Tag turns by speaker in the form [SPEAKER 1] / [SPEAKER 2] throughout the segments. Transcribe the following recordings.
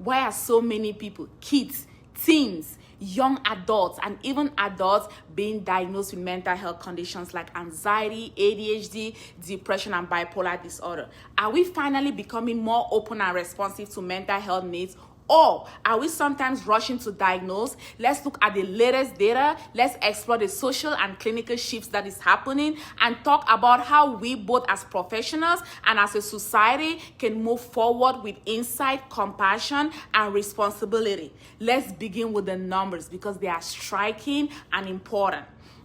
[SPEAKER 1] Why are so many people, kids, teens, young adults, and even adults being diagnosed with mental health conditions like anxiety, ADHD, depression, and bipolar disorder? Are we finally becoming more open and responsive to mental health needs? Or are we sometimes rushing to diagnose? Let's look at the latest data. Let's explore the social and clinical shifts that is happening and talk about how we both as professionals and as a society can move forward with insight, compassion, and responsibility. Let's begin with the numbers because they are striking and important.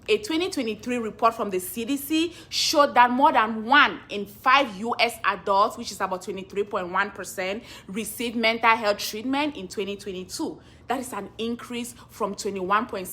[SPEAKER 1] A 2023 report from the CDC showed that more than 1 in 5 U.S. adults, which is about 23.1%, received mental health treatment in 2022. That is an increase from 21.6%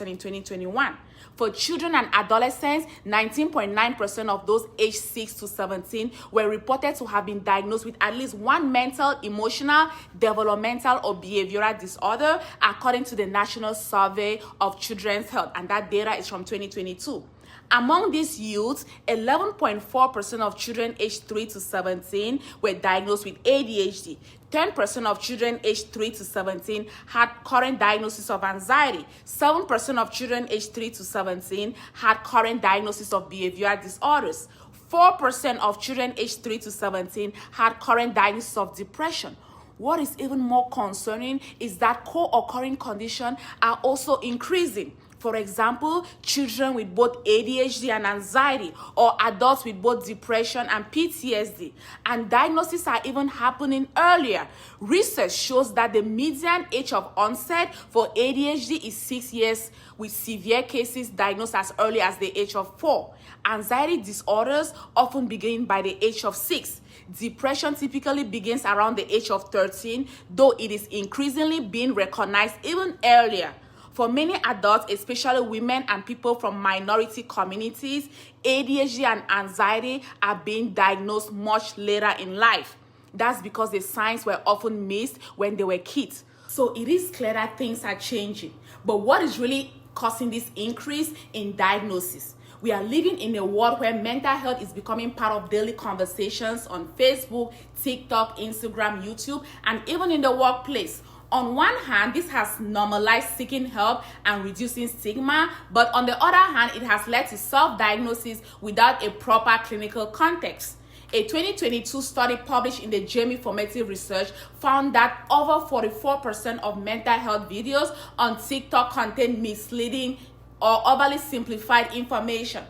[SPEAKER 1] in 2021. For children and adolescents, 19.9% of those aged 6 to 17 were reported to have been diagnosed with at least one mental, emotional, developmental, or behavioral disorder, according to the National Survey of Children's Health, and that data is from 2022. Among these youths, 11.4% of children aged 3 to 17 were diagnosed with ADHD. 10% of children aged 3 to 17 had current diagnosis of anxiety. 7% of children aged 3 to 17 had current diagnosis of behavioral disorders. 4% of children aged 3 to 17 had current diagnosis of depression. What is even more concerning is that co-occurring conditions are also increasing. For example, children with both ADHD and anxiety, or adults with both depression and PTSD. And diagnoses are even happening earlier. Research shows that the median age of onset for ADHD is 6 years, with severe cases diagnosed as early as the age of 4. Anxiety disorders often begin by the age of 6. Depression typically begins around the age of 13, though it is increasingly being recognized even earlier. For many adults, especially women and people from minority communities, ADHD and anxiety are being diagnosed much later in life. That's because the signs were often missed when they were kids. So it is clear that things are changing. But what is really causing this increase in diagnosis? We are living in a world where mental health is becoming part of daily conversations on Facebook, TikTok, Instagram, YouTube, and even in the workplace. On one hand, this has normalized seeking help and reducing stigma, but on the other hand, it has led to self-diagnosis without a proper clinical context. A 2022 study published in the Jamie Formative Research found that over 44% of mental health videos on TikTok contain misleading or overly simplified information.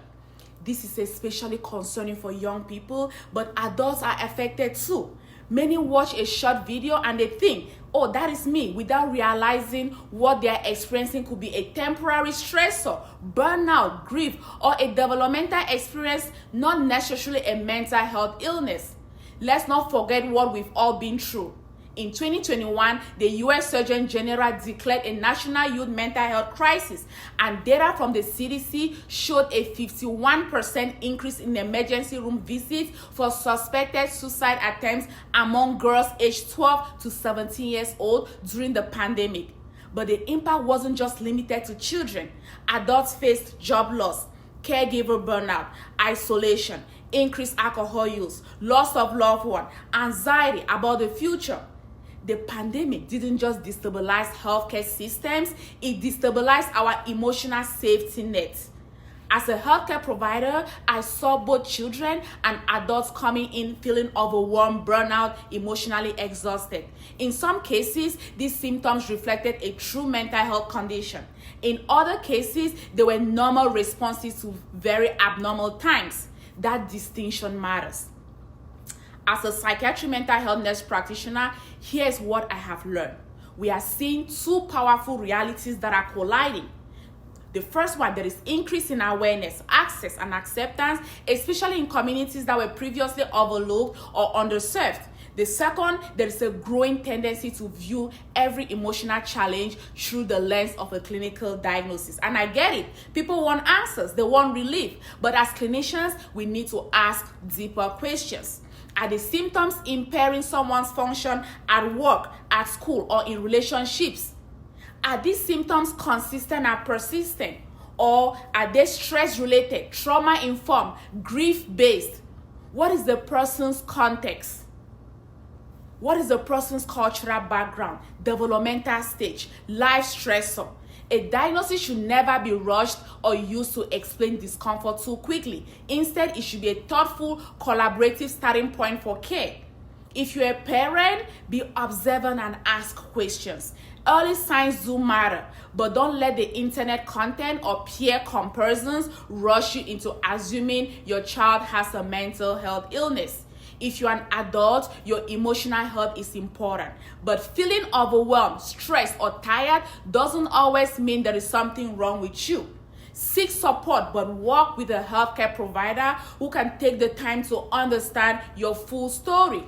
[SPEAKER 1] This is especially concerning for young people, but adults are affected too. Many watch a short video and they think, oh, that is me, without realizing what they're experiencing could be a temporary stressor, burnout, grief, or a developmental experience, not necessarily a mental health illness. Let's not forget what we've all been through. In 2021, the U.S. Surgeon General declared a national youth mental health crisis, and data from the CDC showed a 51% increase in emergency room visits for suspected suicide attempts among girls aged 12 to 17 years old during the pandemic. But the impact wasn't just limited to children. Adults faced job loss, caregiver burnout, isolation, increased alcohol use, loss of loved one, anxiety about the future. The pandemic didn't just destabilize healthcare systems, it destabilized our emotional safety net. As a healthcare provider, I saw both children and adults coming in feeling overwhelmed, burnout, emotionally exhausted. In some cases, these symptoms reflected a true mental health condition. In other cases, they were normal responses to very abnormal times. That distinction matters. As a psychiatric mental health nurse practitioner, here's what I have learned. We are seeing two powerful realities that are colliding. The first one, there is increase in awareness, access, and acceptance, especially in communities that were previously overlooked or underserved. The second, there is a growing tendency to view every emotional challenge through the lens of a clinical diagnosis. And I get it. People want answers. They want relief. But as clinicians, we need to ask deeper questions. Are the symptoms impairing someone's function at work, at school, or in relationships? Are these symptoms consistent and persistent? Or are they stress-related, trauma-informed, grief-based? What is the person's context? What is the person's cultural background, developmental stage, life stressor? A diagnosis should never be rushed or used to explain discomfort too quickly. Instead, it should be a thoughtful, collaborative starting point for care. If you're a parent, be observant and ask questions. Early signs do matter, but don't let the internet content or peer comparisons rush you into assuming your child has a mental health illness. If you're an adult, your emotional health is important. But feeling overwhelmed, stressed, or tired doesn't always mean there is something wrong with you. Seek support, but work with a healthcare provider who can take the time to understand your full story.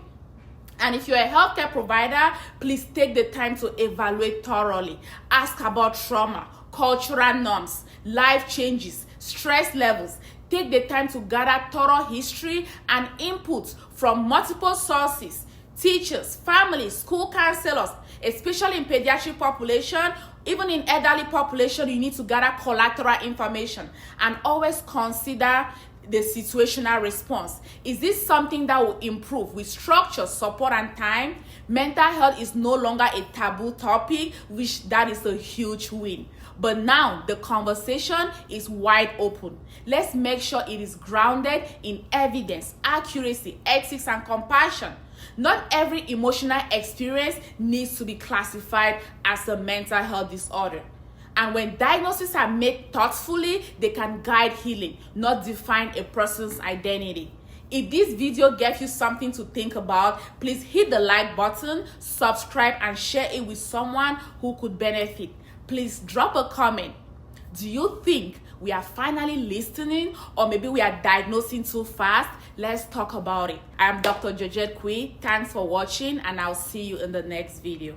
[SPEAKER 1] And if you're a healthcare provider, please take the time to evaluate thoroughly. Ask about trauma, cultural norms, life changes, stress levels. Take the time to gather thorough history and input from multiple sources, teachers, families, school counselors, especially in pediatric population. Even in elderly population, you need to gather collateral information and always consider the situational response. Is this something that will improve with structure, support, and time? Mental health is no longer a taboo topic, which that is a huge win. But now the conversation is wide open. Let's make sure it is grounded in evidence, accuracy, ethics, and compassion. Not every emotional experience needs to be classified as a mental health disorder. And when diagnoses are made thoughtfully, they can guide healing, not define a person's identity. If this video gave you something to think about, please hit the like button, subscribe, and share it with someone who could benefit. Please drop a comment. Do you think we are finally listening, or maybe we are diagnosing too fast? Let's talk about it. I'm Dr. Georgette Kui. Thanks for watching, and I'll see you in the next video.